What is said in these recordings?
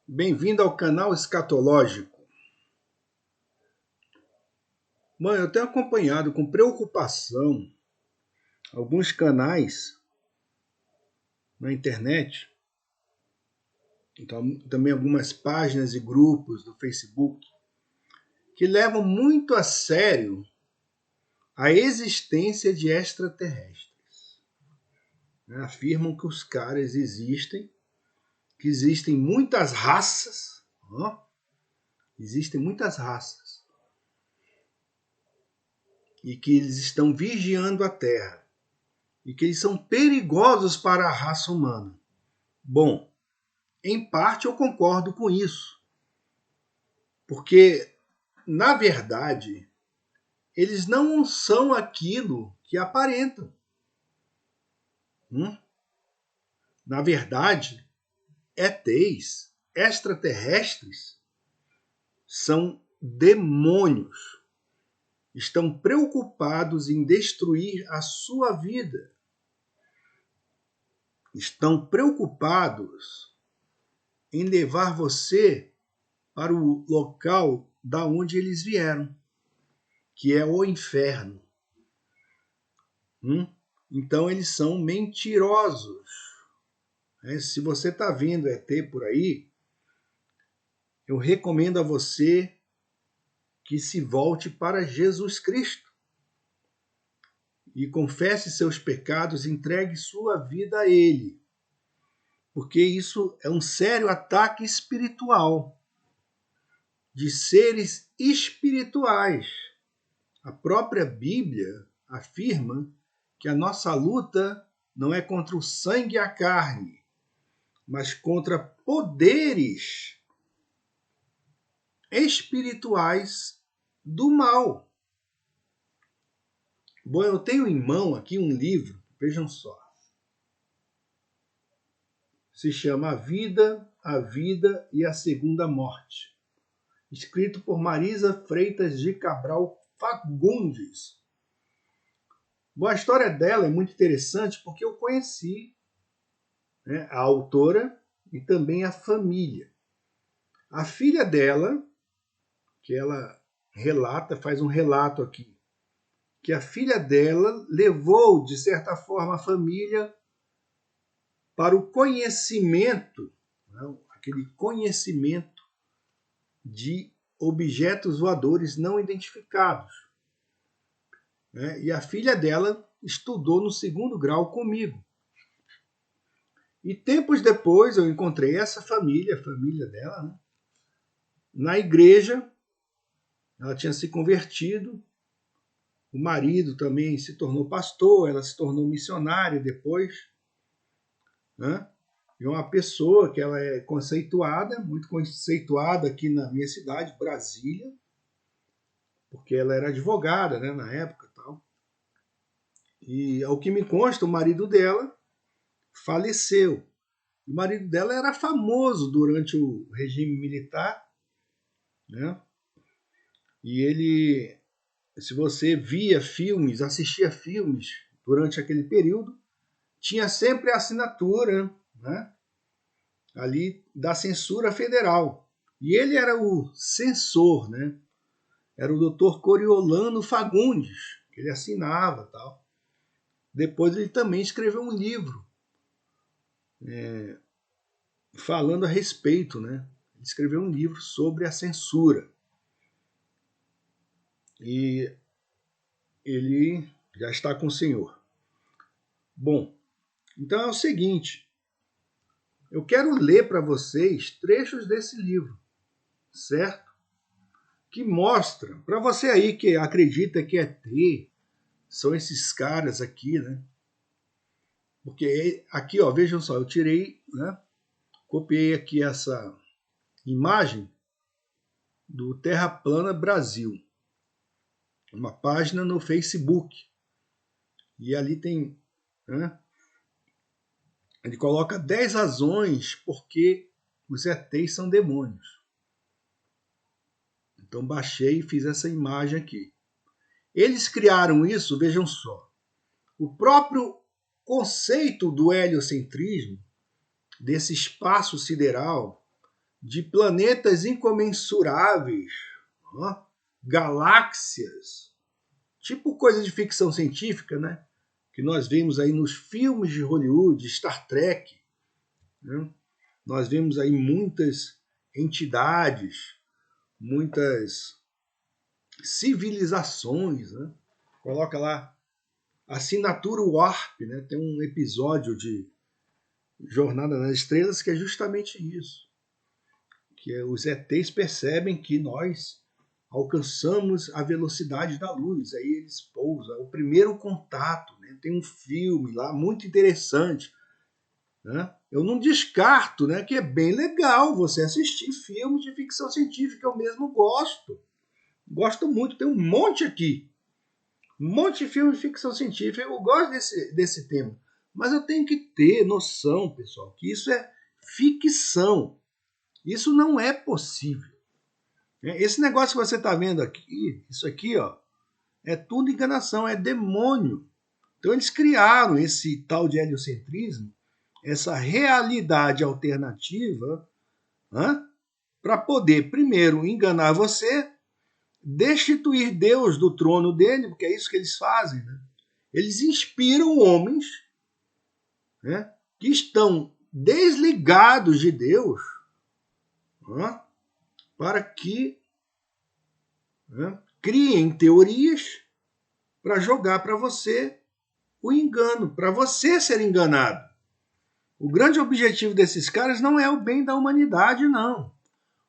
Bem-vindo ao canal Escatológico. Mãe, eu tenho acompanhado com preocupação alguns canais na internet, então, também algumas páginas e grupos do Facebook, que levam muito a sério a existência de extraterrestres. Afirmam que os caras existem, que existem muitas raças, existem muitas raças, e que eles estão vigiando a Terra, e que eles são perigosos para a raça humana. Bom, em parte eu concordo com isso, porque, na verdade, eles não são aquilo que aparentam. Na verdade, ETs, extraterrestres, são demônios. Estão preocupados em destruir a sua vida. Estão preocupados em levar você para o local da onde eles vieram, que é o inferno. Então eles são mentirosos. Se você está vendo ET por aí, eu recomendo a você que se volte para Jesus Cristo e confesse seus pecados, entregue sua vida a Ele, porque isso é um sério ataque espiritual, de seres espirituais. A própria Bíblia afirma que a nossa luta não é contra o sangue e a carne, mas contra poderes espirituais do mal. Bom, eu tenho em mão aqui um livro, vejam só. Se chama A Vida e a Segunda Morte, escrito por Marisa Freitas de Cabral Fagundes. Bom, a história dela é muito interessante porque eu conheci a autora e também a família. A filha dela, que ela relata, faz um relato aqui, que a filha dela levou, de certa forma, a família para o conhecimento, aquele conhecimento de objetos voadores não identificados. E a filha dela estudou no 2º grau comigo. E tempos depois eu encontrei essa família, a família dela, na igreja. Ela tinha se convertido, o marido também se tornou pastor, ela se tornou missionária depois. E uma pessoa que ela é conceituada, muito conceituada aqui na minha cidade, Brasília, porque ela era advogada, na época. E, ao que me consta, o marido dela faleceu. O marido dela era famoso durante o regime militar, E ele, se você via filmes, assistia filmes durante aquele período, tinha sempre a assinatura, ali da censura federal. E ele era o censor, Era o Dr. Coriolano Fagundes, que ele assinava, tal. Depois ele também escreveu um livro falando a respeito, Ele escreveu um livro sobre a censura. E ele já está com o Senhor. Bom, então é o seguinte, eu quero ler para vocês trechos desse livro, certo? Que mostra, para você aí que acredita que ET são esses caras aqui, Porque aqui, vejam só, eu tirei, copiei aqui essa imagem do Terra Plana Brasil, uma página no Facebook. E ali tem, ele coloca 10 razões porque os ETs são demônios. Então baixei e fiz essa imagem aqui. Eles criaram isso, vejam só. O próprio conceito do heliocentrismo, desse espaço sideral, de planetas incomensuráveis, ó, galáxias, tipo coisa de ficção científica, né? Que nós vemos aí nos filmes de Hollywood, Star Trek, né? Nós vemos aí muitas entidades, muitas civilizações, né? Coloca lá assinatura Warp, né? Tem um episódio de Jornada nas Estrelas que é justamente isso, que os ETs percebem que nós alcançamos a velocidade da luz, aí eles pousam, o primeiro contato, né? Tem um filme lá muito interessante, né? Eu não descarto, né, que é bem legal você assistir filmes de ficção científica, eu mesmo gosto muito, tem um monte aqui, um monte de filme de ficção científica, eu gosto desse tema, mas eu tenho que ter noção, pessoal, que isso é ficção, isso não é possível. Esse negócio que você está vendo aqui, isso aqui, ó, é tudo enganação, é demônio. Então eles criaram esse tal de heliocentrismo, essa realidade alternativa, para poder, primeiro, enganar você, destituir Deus do trono dele, porque é isso que eles fazem. Né? Eles inspiram homens, né, que estão desligados de Deus, para que criem teorias para jogar para você o engano, para você ser enganado. O grande objetivo desses caras não é o bem da humanidade, não.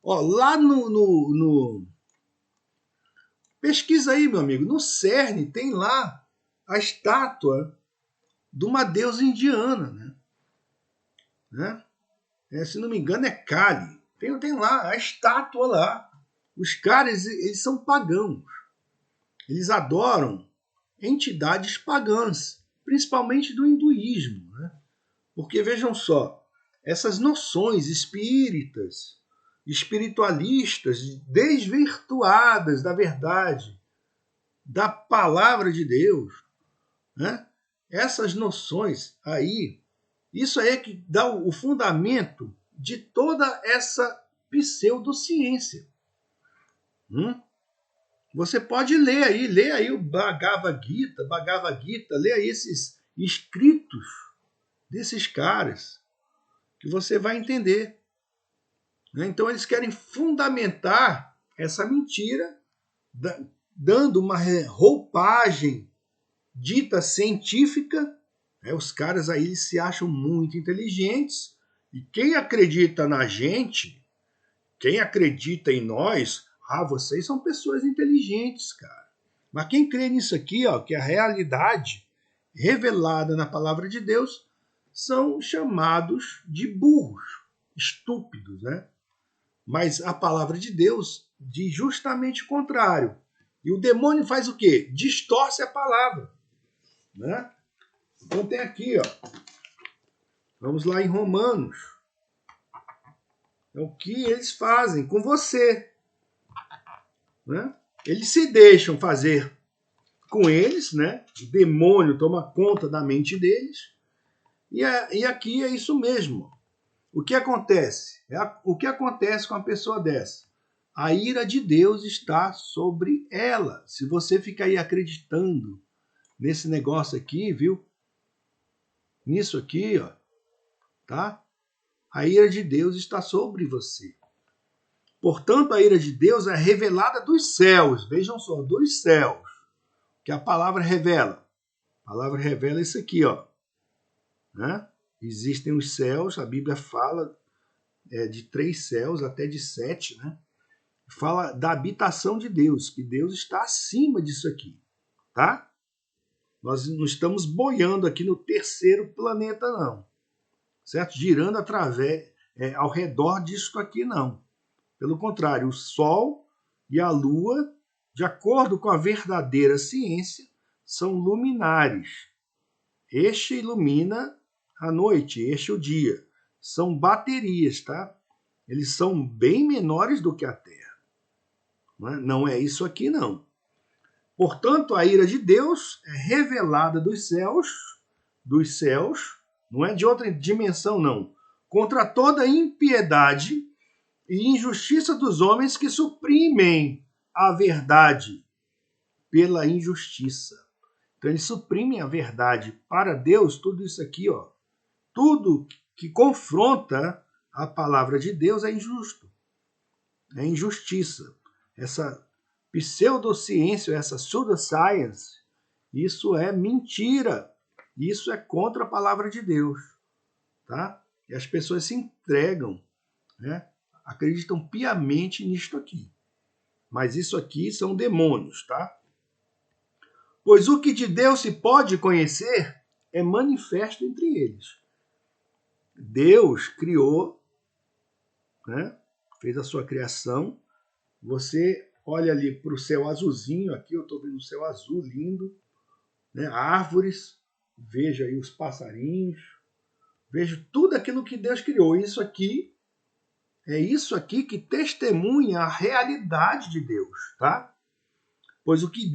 Ó, lá no pesquisa aí, meu amigo, no CERN tem lá a estátua de uma deusa indiana, né? Se não me engano é Kali. Tem lá a estátua lá. Os caras, eles são pagãos. Eles adoram entidades pagãs, principalmente do hinduísmo, né? Porque vejam só, essas noções espíritas, espiritualistas, desvirtuadas da verdade, da palavra de Deus, né? Essas noções aí, isso aí é que dá o fundamento de toda essa pseudociência. Você pode ler aí o Bhagavad Gita, lê aí esses escritos desses caras, que você vai entender. Então eles querem fundamentar essa mentira, dando uma roupagem dita científica. Os caras aí eles se acham muito inteligentes, e quem acredita na gente, quem acredita em nós, vocês são pessoas inteligentes, cara. Mas quem crê nisso aqui, ó, que é a realidade revelada na palavra de Deus, são chamados de burros, estúpidos, né? Mas a palavra de Deus diz justamente o contrário. E o demônio faz o quê? Distorce a palavra, né? Então tem aqui, ó. Vamos lá em Romanos. É o que eles fazem com você, né? Eles se deixam fazer com eles, né? O demônio toma conta da mente deles. E aqui é isso mesmo. O que acontece? O que acontece com a pessoa dessa? A ira de Deus está sobre ela. Se você ficar aí acreditando nesse negócio aqui, viu? Nisso aqui, ó, tá? A ira de Deus está sobre você. Portanto, a ira de Deus é revelada dos céus. Vejam só, dos céus. Que a palavra revela. A palavra revela isso aqui, ó. Né? Existem os céus, a Bíblia fala de 3 céus, até de 7, né? Fala da habitação de Deus, que Deus está acima disso aqui, tá? Nós não estamos boiando aqui no terceiro planeta, não. Certo? Girando ao redor disso aqui, não. Pelo contrário, o Sol e a Lua, de acordo com a verdadeira ciência, são luminares. Este ilumina a noite, este o dia. São baterias, tá? Eles são bem menores do que a Terra. Não é isso aqui, não. Portanto, a ira de Deus é revelada dos céus, não é de outra dimensão, não, contra toda impiedade e injustiça dos homens que suprimem a verdade pela injustiça. Então eles suprimem a verdade. Para Deus, tudo isso aqui, ó, tudo que confronta a palavra de Deus é injusto, é injustiça. Essa pseudociência, essa pseudoscience, isso é mentira. Isso é contra a palavra de Deus, tá? E as pessoas se entregam, né? Acreditam piamente nisto aqui. Mas isso aqui são demônios, tá? Pois o que de Deus se pode conhecer é manifesto entre eles. Deus criou, né? Fez a sua criação. Você olha ali para o céu azulzinho, aqui eu estou vendo o céu azul lindo, né? Árvores, veja aí os passarinhos, vejo tudo aquilo que Deus criou. Isso aqui é isso aqui que testemunha a realidade de Deus, tá? Pois o que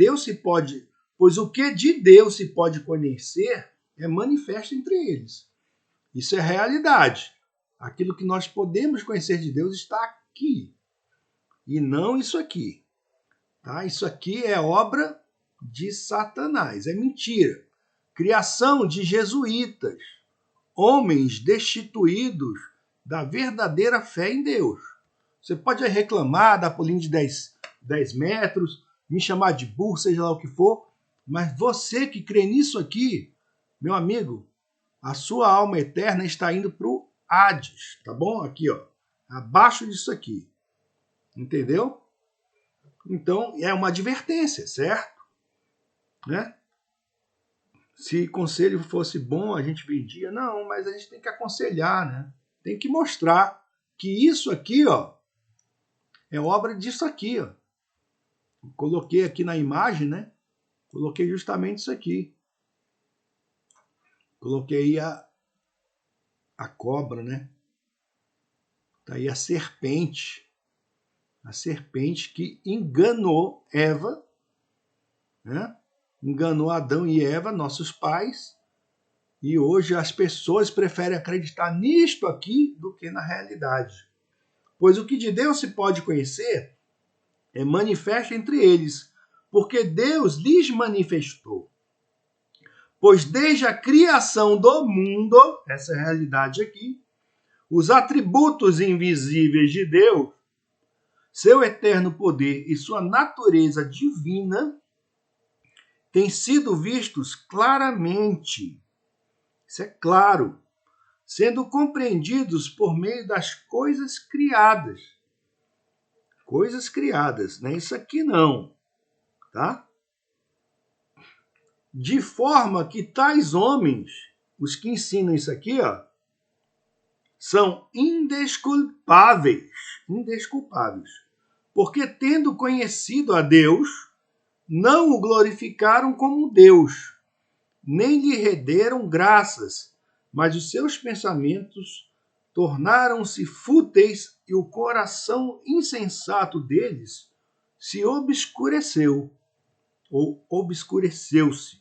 de Deus se pode conhecer é manifesto entre eles. Isso é realidade. Aquilo que nós podemos conhecer de Deus está aqui e não isso aqui, tá? Isso aqui é obra de Satanás, é mentira. Criação de jesuítas, homens destituídos da verdadeira fé em Deus. Você pode reclamar da pulinha de 10 metros, me chamar de burro, seja lá o que for, mas você que crê nisso aqui, meu amigo, a sua alma eterna está indo para o Hades, tá bom? Aqui, ó, abaixo disso aqui. Entendeu? Então, é uma advertência, certo? Né? Se conselho fosse bom, a gente vendia. Não, mas a gente tem que aconselhar, né? Tem que mostrar que isso aqui, ó, é obra disso aqui, ó. Coloquei aqui na imagem, né? Coloquei justamente isso aqui. Coloquei a cobra, né? Tá aí a serpente. A serpente que enganou Eva, né? Enganou Adão e Eva, nossos pais. E hoje as pessoas preferem acreditar nisto aqui do que na realidade. Pois o que de Deus se pode conhecer é manifesto entre eles, porque Deus lhes manifestou. Pois desde a criação do mundo, essa é a realidade aqui, os atributos invisíveis de Deus, seu eterno poder e sua natureza divina, têm sido vistos claramente. Isso é claro, sendo compreendidos por meio das coisas criadas. Coisas criadas, não é isso aqui não, tá? De forma que tais homens, os que ensinam isso aqui, ó, são indesculpáveis, porque tendo conhecido a Deus, não o glorificaram como Deus, nem lhe renderam graças, mas os seus pensamentos tornaram-se fúteis e o coração insensato deles se obscureceu, ou obscureceu-se.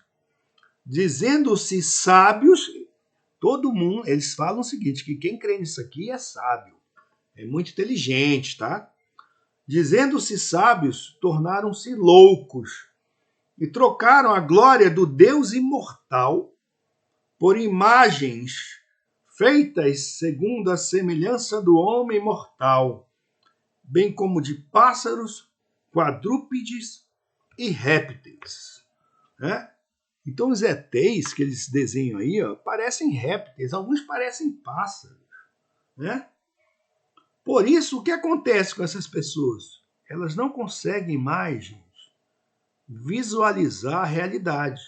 Dizendo-se sábios, todo mundo, eles falam o seguinte, que quem crê nisso aqui é sábio, é muito inteligente, tá? Dizendo-se sábios, tornaram-se loucos e trocaram a glória do Deus imortal por imagens feitas segundo a semelhança do homem mortal, bem como de pássaros, quadrúpedes e répteis. Né? Então os ETs que eles desenham aí, ó, parecem répteis, alguns parecem pássaros. Né? Por isso, o que acontece com essas pessoas? Elas não conseguem mais, gente, visualizar a realidade,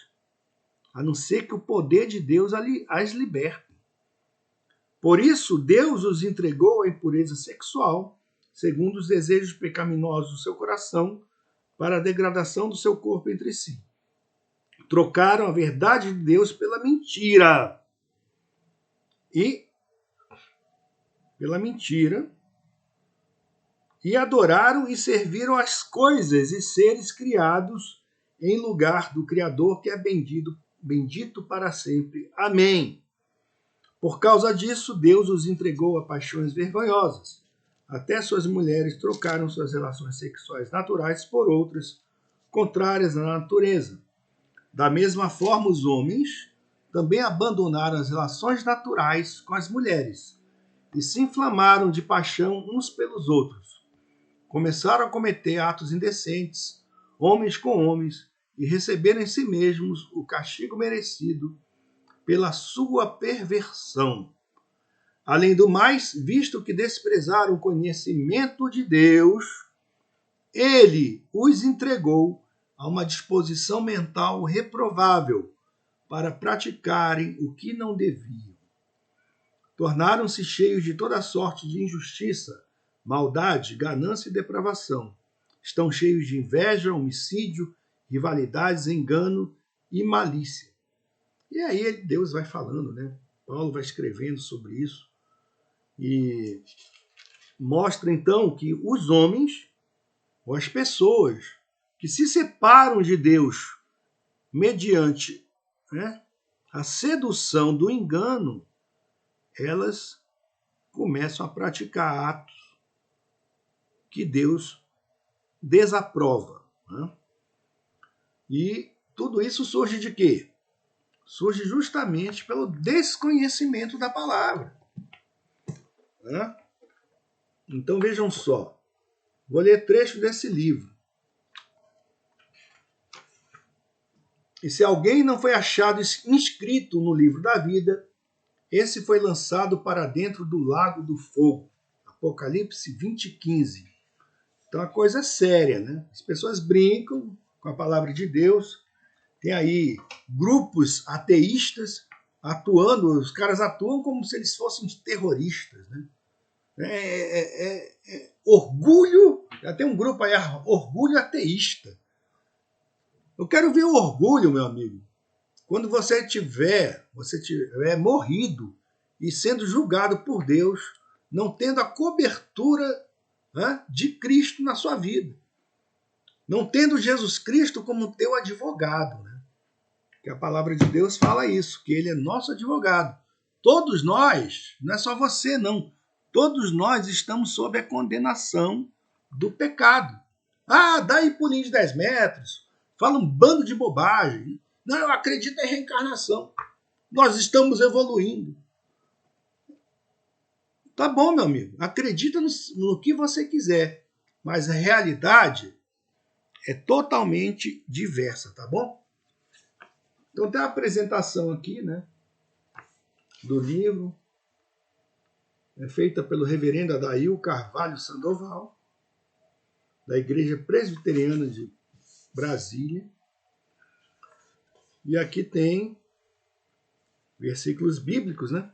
a não ser que o poder de Deus as liberte. Por isso, Deus os entregou à impureza sexual, segundo os desejos pecaminosos do seu coração, para a degradação do seu corpo entre si. Trocaram a verdade de Deus pela mentira. E adoraram e serviram as coisas e seres criados em lugar do Criador, que é bendito para sempre. Amém. Por causa disso, Deus os entregou a paixões vergonhosas. Até suas mulheres trocaram suas relações sexuais naturais por outras, contrárias à natureza. Da mesma forma, os homens também abandonaram as relações naturais com as mulheres e se inflamaram de paixão uns pelos outros. Começaram a cometer atos indecentes, homens com homens, e receberam em si mesmos o castigo merecido pela sua perversão. Além do mais, visto que desprezaram o conhecimento de Deus, ele os entregou a uma disposição mental reprovável para praticarem o que não deviam. Tornaram-se cheios de toda sorte de injustiça, maldade, ganância e depravação. Estão cheios de inveja, homicídio, rivalidades, engano e malícia. E aí Deus vai falando, né? Paulo vai escrevendo sobre isso e mostra então que os homens, ou as pessoas que se separam de Deus mediante, né, a sedução do engano, elas começam a praticar atos que Deus desaprova. Né? E tudo isso surge de quê? Surge justamente pelo desconhecimento da palavra. Né? Então vejam só, vou ler trecho desse livro. E se alguém não foi achado inscrito no livro da vida, esse foi lançado para dentro do lago do fogo. Apocalipse 20:15. Então a coisa é séria, né? As pessoas brincam com a palavra de Deus. Tem aí grupos ateístas atuando, os caras atuam como se eles fossem terroristas, né? Orgulho, já tem um grupo aí, orgulho ateísta. Eu quero ver o orgulho, meu amigo, quando você tiver morrido e sendo julgado por Deus, não tendo a cobertura, né, de Cristo na sua vida. Não tendo Jesus Cristo como teu advogado. Né? Que a palavra de Deus fala isso, que ele é nosso advogado. Todos nós, não é só você não, todos nós estamos sob a condenação do pecado. Ah, dá aí pulinho de 10 metros, fala um bando de bobagem. Não, eu acredito em reencarnação. Nós estamos evoluindo. Tá bom, meu amigo. Acredita no que você quiser. Mas a realidade é totalmente diversa, tá bom? Então tem a apresentação aqui, né, do livro. É feita pelo reverendo Adail Carvalho Sandoval, da Igreja Presbiteriana de Brasília. E aqui tem versículos bíblicos, né?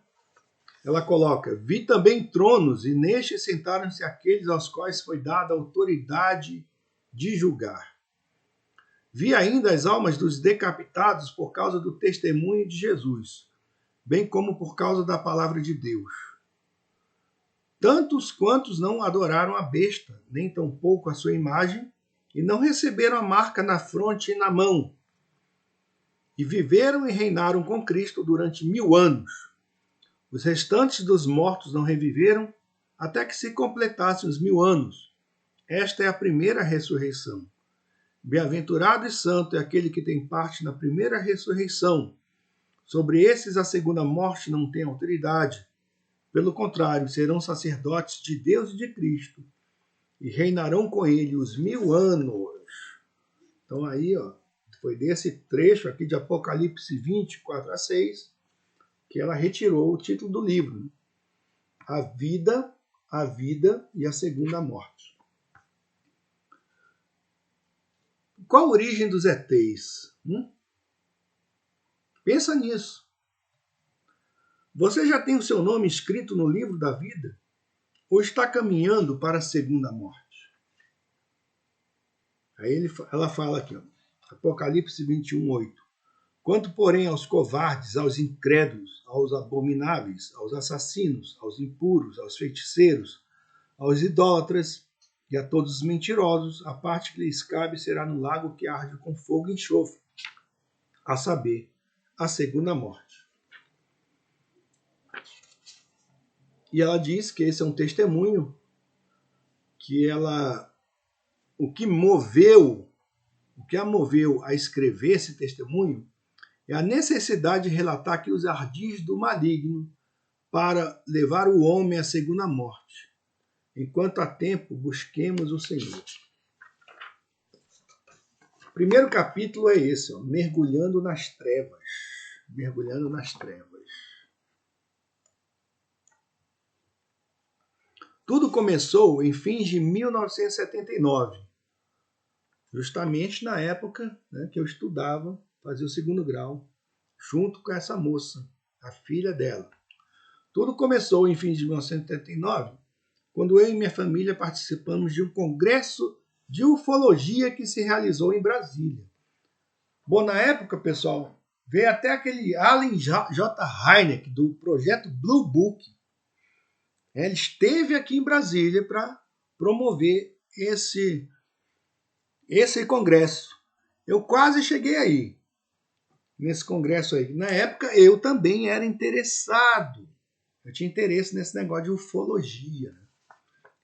Ela coloca: vi também tronos, e nestes sentaram-se aqueles aos quais foi dada a autoridade de julgar. Vi ainda as almas dos decapitados por causa do testemunho de Jesus, bem como por causa da palavra de Deus. Tantos quantos não adoraram a besta, nem tampouco a sua imagem, e não receberam a marca na fronte e na mão, e viveram e reinaram com Cristo durante 1000 anos. Os restantes dos mortos não reviveram até que se completassem os 1000 anos. Esta é a primeira ressurreição. Bem-aventurado e santo é aquele que tem parte na primeira ressurreição. Sobre esses a segunda morte não tem autoridade. Pelo contrário, serão sacerdotes de Deus e de Cristo e reinarão com ele os 1000 anos. Então aí, ó, foi desse trecho aqui de Apocalipse 20:4-6 que ela retirou o título do livro, né? A vida e a segunda morte. Qual a origem dos ETs? Pensa nisso. Você já tem o seu nome escrito no livro da vida? Ou está caminhando para a segunda morte? Aí ela fala aqui, ó, Apocalipse 21:8. Quanto, porém, aos covardes, aos incrédulos, aos abomináveis, aos assassinos, aos impuros, aos feiticeiros, aos idólatras e a todos os mentirosos, a parte que lhes cabe será no lago que arde com fogo e enxofre, a saber, a segunda morte. E ela diz que esse é um testemunho que o que a moveu a escrever esse testemunho é a necessidade de relatar que os ardis do maligno para levar o homem à segunda morte. Enquanto há tempo, busquemos o Senhor. O primeiro capítulo é esse, ó, mergulhando nas trevas. Mergulhando nas trevas. Tudo começou em fins de 1979, justamente na época, né, que eu estudava, fazia o segundo grau, junto com essa moça, a filha dela. Tudo começou em fins de 1979, quando eu e minha família participamos de um congresso de ufologia que se realizou em Brasília. Bom, na época, pessoal, veio até aquele Allen J. Hynek, do projeto Blue Book. Ele esteve aqui em Brasília para promover esse congresso. Eu quase cheguei aí, nesse congresso aí. Na época, eu também era interessado. Eu tinha interesse nesse negócio de ufologia.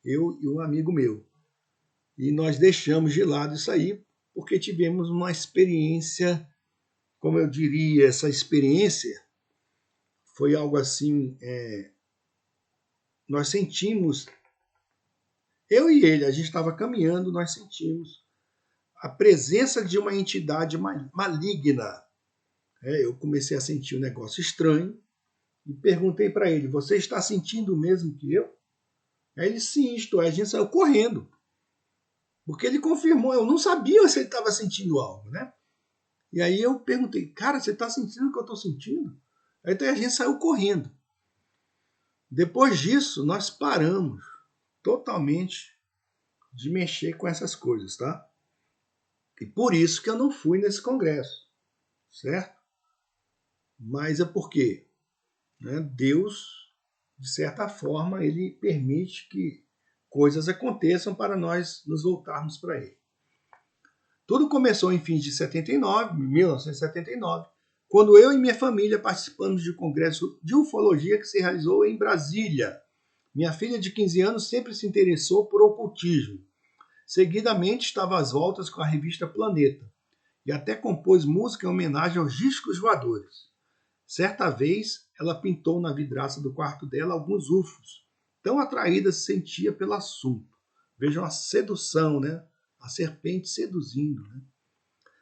Eu e um amigo meu. E nós deixamos de lado isso aí porque tivemos uma experiência, como eu diria, essa experiência foi algo assim, nós sentimos, eu e ele, a gente estava caminhando, nós sentimos a presença de uma entidade maligna. Eu comecei a sentir um negócio estranho e perguntei para ele, você está sentindo o mesmo que eu? Aí ele, sim, estou. Aí a gente saiu correndo. Porque ele confirmou, eu não sabia se ele estava sentindo algo, né? E aí eu perguntei, cara, você está sentindo o que eu estou sentindo? Aí então a gente saiu correndo. Depois disso, nós paramos totalmente de mexer com essas coisas, tá? E por isso que eu não fui nesse congresso, certo? Mas é porque, né, Deus, de certa forma, ele permite que coisas aconteçam para nós nos voltarmos para ele. Tudo começou em fins de 1979, quando eu e minha família participamos de um congresso de ufologia que se realizou em Brasília. Minha filha de 15 anos sempre se interessou por ocultismo. Seguidamente estava às voltas com a revista Planeta e até compôs música em homenagem aos discos voadores. Certa vez, ela pintou na vidraça do quarto dela alguns UFOs. Tão atraída se sentia pelo assunto. Vejam a sedução, né? A serpente seduzindo. Né?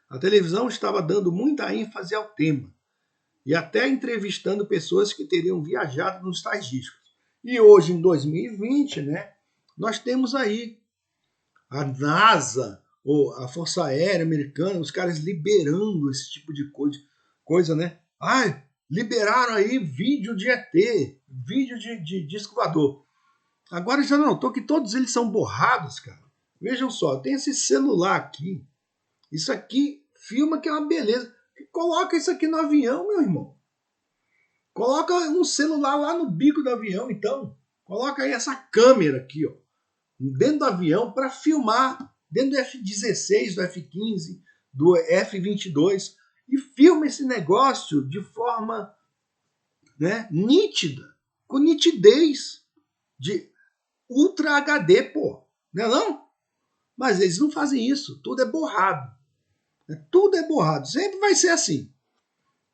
A televisão estava dando muita ênfase ao tema e até entrevistando pessoas que teriam viajado nos tais discos. E hoje, em 2020, né, nós temos aí a NASA, ou a Força Aérea Americana, os caras liberando esse tipo de coisa, né? Liberaram aí vídeo de ET, vídeo de disco voador. Agora já notou que todos eles são borrados, cara. Vejam só, tem esse celular aqui. Isso aqui filma que é uma beleza. Coloca isso aqui no avião, meu irmão. Coloca um celular lá no bico do avião, então. Coloca aí essa câmera aqui, ó, dentro do avião para filmar, dentro do F-16, do F-15, do F-22, e filma esse negócio de forma, né, nítida, com nitidez, de Ultra HD, pô. Não é não? Mas eles não fazem isso, tudo é borrado. Tudo é borrado, sempre vai ser assim.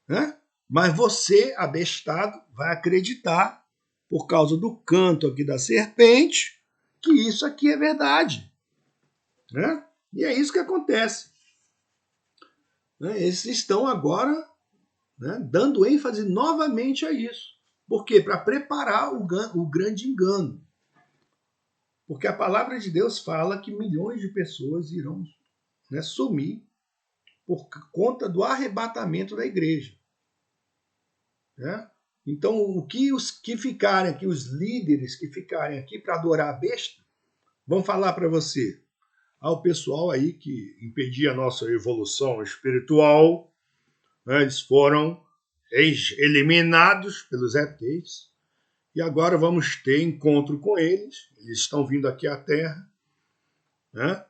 Né? Mas você, abestado, vai acreditar, por causa do canto aqui da serpente, que isso aqui é verdade. Né? E é isso que acontece. Né? Eles estão agora, né, dando ênfase novamente a isso. Por quê? Para preparar o grande engano. Porque a palavra de Deus fala que milhões de pessoas irão, né, sumir por conta do arrebatamento da igreja. Né? Então, os que ficarem aqui, os líderes que ficarem aqui para adorar a besta, vão falar para você, ao pessoal aí que impedia a nossa evolução espiritual, né, eles foram eliminados pelos ETs, e agora vamos ter encontro com eles, eles estão vindo aqui à Terra, né,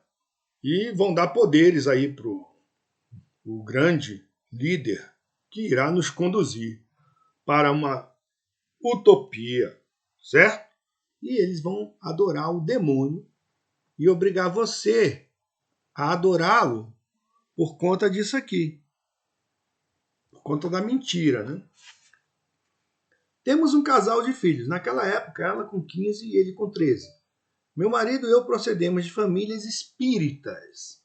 e vão dar poderes aí para o grande líder que irá nos conduzir para uma utopia, certo? E eles vão adorar o demônio e obrigar você a adorá-lo por conta disso aqui. Por conta da mentira, né? Temos um casal de filhos. Naquela época, ela com 15 e ele com 13. Meu marido e eu procedemos de famílias espíritas.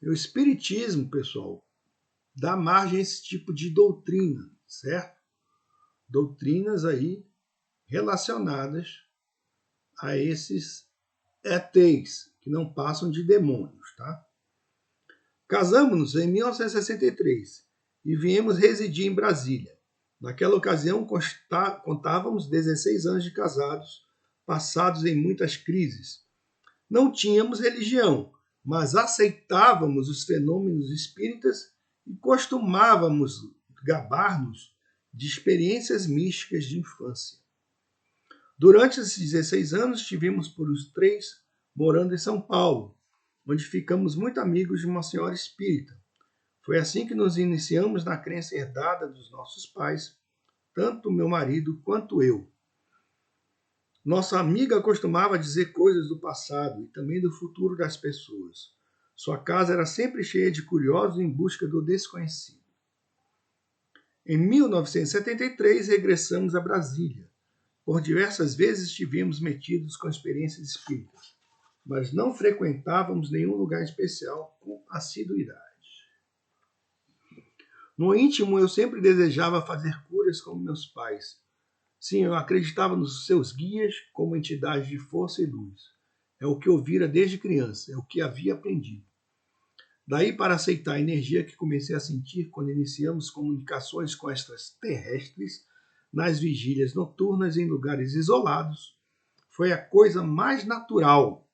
O espiritismo, pessoal, dá margem a esse tipo de doutrina, certo? Doutrinas aí relacionadas a esses ETs, que não passam de demônios, tá? Casamos-nos em 1963 e viemos residir em Brasília. Naquela ocasião, contávamos 16 anos de casados, passados em muitas crises. Não tínhamos religião, mas aceitávamos os fenômenos espíritas e costumávamos gabar-nos de experiências místicas de infância. Durante esses 16 anos, estivemos por os 3 morando em São Paulo, onde ficamos muito amigos de uma senhora espírita. Foi assim que nos iniciamos na crença herdada dos nossos pais, tanto meu marido quanto eu. Nossa amiga costumava dizer coisas do passado e também do futuro das pessoas. Sua casa era sempre cheia de curiosos em busca do desconhecido. Em 1973, regressamos a Brasília. Por diversas vezes estivemos metidos com experiências espíritas, mas não frequentávamos nenhum lugar especial com assiduidade. No íntimo, eu sempre desejava fazer curas como meus pais. Sim, eu acreditava nos seus guias como entidades de força e luz. É o que eu vira desde criança, é o que havia aprendido. Daí para aceitar a energia que comecei a sentir quando iniciamos comunicações com extraterrestres nas vigílias noturnas em lugares isolados, foi a coisa mais natural.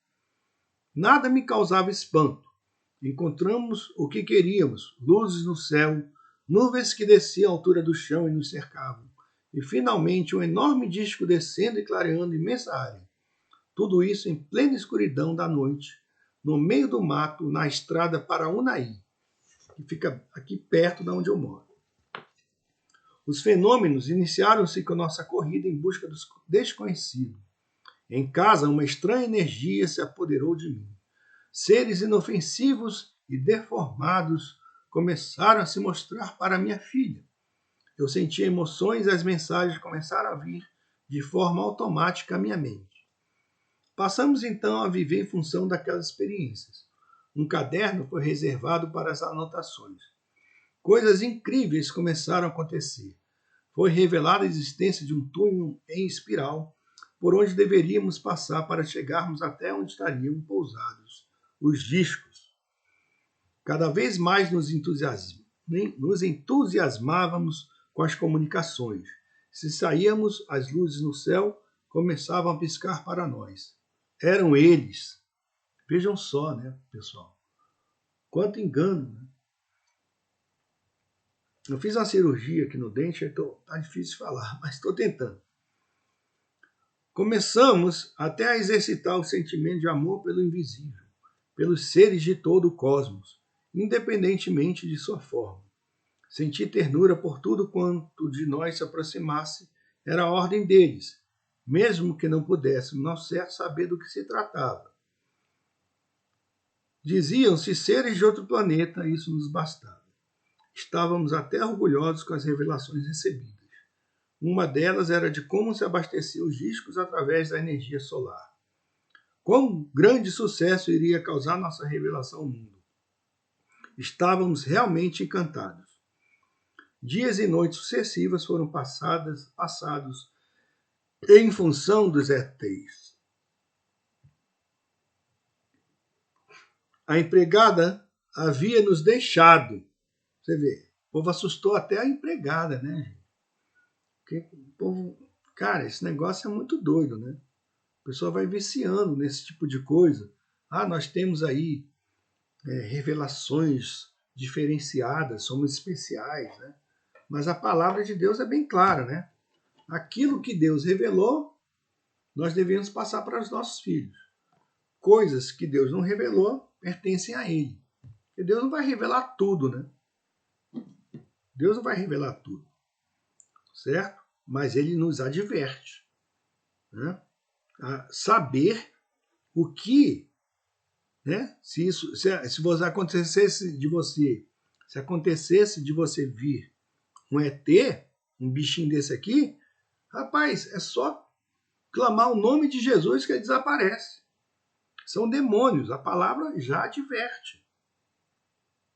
Nada me causava espanto. Encontramos o que queríamos, luzes no céu, nuvens que desciam à altura do chão e nos cercavam, e finalmente um enorme disco descendo e clareando imensa área. Tudo isso em plena escuridão da noite, no meio do mato, na estrada para Unai, que fica aqui perto de onde eu moro. Os fenômenos iniciaram-se com nossa corrida em busca do desconhecido. Em casa, uma estranha energia se apoderou de mim. Seres inofensivos e deformados começaram a se mostrar para minha filha. Eu sentia emoções e as mensagens começaram a vir de forma automática à minha mente. Passamos então a viver em função daquelas experiências. Um caderno foi reservado para as anotações. Coisas incríveis começaram a acontecer. Foi revelada a existência de um túnel em espiral por onde deveríamos passar para chegarmos até onde estariam pousados os discos. Cada vez mais nos entusiasmávamos com as comunicações. Se saíamos, as luzes no céu começavam a piscar para nós. Eram eles. Vejam só, né, pessoal? Quanto engano, né? Eu fiz uma cirurgia aqui no dente, então tá difícil falar, mas estou tentando. Começamos até a exercitar o sentimento de amor pelo invisível, pelos seres de todo o cosmos, independentemente de sua forma. Sentir ternura por tudo quanto de nós se aproximasse era a ordem deles, mesmo que não pudéssemos ao certo saber do que se tratava. Diziam-se seres de outro planeta, isso nos bastava. Estávamos até orgulhosos com as revelações recebidas. Uma delas era de como se abasteciam os discos através da energia solar. Quão grande sucesso iria causar nossa revelação ao mundo. Estávamos realmente encantados. Dias e noites sucessivas foram passados em função dos ETs. A empregada havia nos deixado. Você vê, o povo assustou até a empregada, né? Porque o povo, cara, esse negócio é muito doido, né? A pessoa vai viciando nesse tipo de coisa. Ah, nós temos aí revelações diferenciadas, somos especiais, né? Mas a palavra de Deus é bem clara, né? Aquilo que Deus revelou, nós devemos passar para os nossos filhos. Coisas que Deus não revelou pertencem a Ele. Porque Deus não vai revelar tudo, né? Deus não vai revelar tudo, certo? Mas Ele nos adverte, né? A saber o que né? Se você acontecesse de você vir um ET, um bichinho desse aqui, rapaz, é só clamar o nome de Jesus que ele desaparece. São demônios, a palavra já adverte.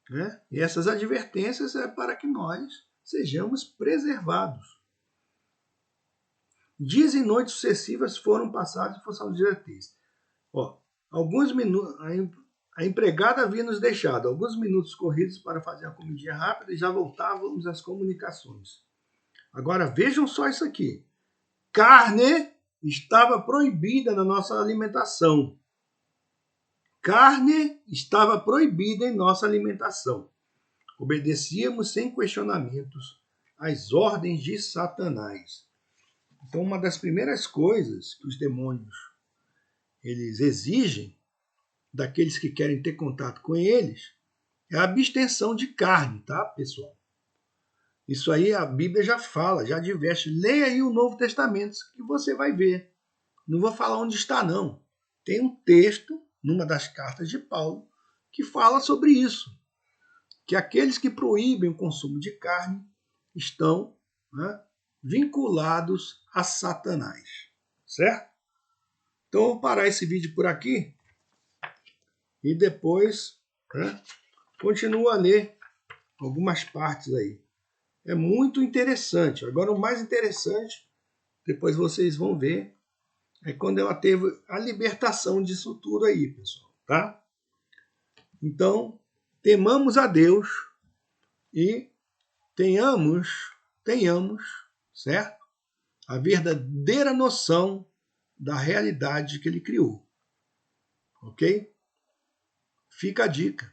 Né? E essas advertências é para que nós sejamos preservados. Dias e noites sucessivas foram passados em função de diretriz. Alguns minutos, a empregada havia nos deixado alguns minutos corridos para fazer a comidinha rápida e já voltávamos às comunicações. Agora vejam só isso aqui. Carne estava proibida na nossa alimentação. Carne estava proibida em nossa alimentação. Obedecíamos sem questionamentos às ordens de Satanás. Então, uma das primeiras coisas que os demônios eles exigem daqueles que querem ter contato com eles é a abstenção de carne, tá, pessoal? Isso aí a Bíblia já fala, já adverte. Leia aí o Novo Testamento que você vai ver. Não vou falar onde está, não. Tem um texto, numa das cartas de Paulo, que fala sobre isso. Que aqueles que proíbem o consumo de carne estão, né, vinculados a Satanás. Certo? Então, eu vou parar esse vídeo por aqui e depois, né, continuo a ler algumas partes aí. É muito interessante. Agora, o mais interessante, depois vocês vão ver, é quando ela teve a libertação disso tudo aí, pessoal. Tá? Então, temamos a Deus e tenhamos, certo? A verdadeira noção da realidade que ele criou. Ok? Fica a dica.